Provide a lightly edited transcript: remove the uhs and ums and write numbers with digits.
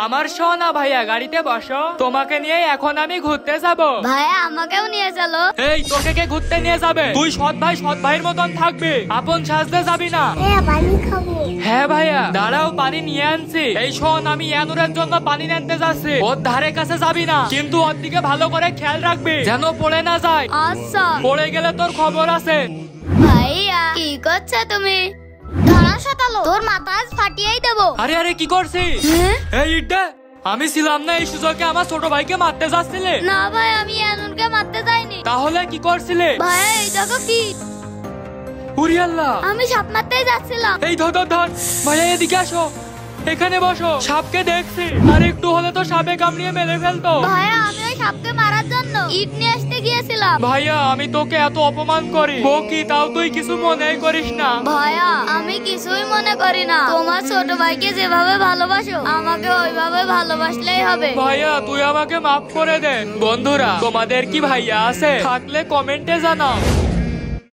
আমার সোনা ভাইয়া গাড়িতে বসো, তোমাকে নিয়ে এখন আমি ঘুরতে যাবো। ভাইয়া আমাকেও নিয়ে চলো। এই তোকে কে ঘুরতে নিয়ে যাবে? তুই সৎ ভাইয়ের মতন থাকবি, আপন সাজতে যাবি না। পানি খাবো। হ্যাঁ ভাইয়া দাঁড়াও, পানি নিয়ে আনছি। এই শোন, আমি ইয়ানুরের জন্য পানি নিতে যাচ্ছি, ওর ধারে কাছে যাবি না, কিন্তু ওর দিকে ভালো করে খেয়াল রাখবি যেন পড়ে না যায়। আচ্ছা। পড়ে গেলে তোর খবর আছে। ভাইয়া কি করছো তুমি? ধরা শতালো, তোর মাথা আজ ফাটিয়েই দেবো। আরে আরে কি করছিস? এই ইড্ডা, আমি ছিলাম না এই সুযোগে আমার ছোট ভাইকে মারতে যাচ্ছিলে? না ভাই, আমি ইয়ানুরকে মারতে যাইনি। তাহলে কি করছিলে? ভাইয়া এই দেখো কি। উরি আল্লাহ, আমি সাপ মারতেই যাচ্ছিলাম। এই ধর ধর ধর, ভাইয়া এদিকে আসো, এখানে বসো। সাপকে দেখছি, আর একটু হলে তো সাপে কামড়িয়ে মেরে ফেলতো। ভাইয়া আমি ওই সাপকে মারার জন্য ইট নিয়ে আসতে গিয়েছিলাম। ভাইয়া আমি তোকে এত অপমান করি, বকি, তাও তুই কিছু মনে করিস না। ভাইয়া আমি কিছুই মনে করি না। তোমার ছোট ভাইকে যেভাবে ভালোবাসো আমাকে ওইভাবে ভালোবাসলেই হবে। ভাইয়া তুই আমাকে মাফ করে দে। বন্ধুরা, তোমাদের কি ভাইয়া আছে? থাকলে কমেন্টে জানাও।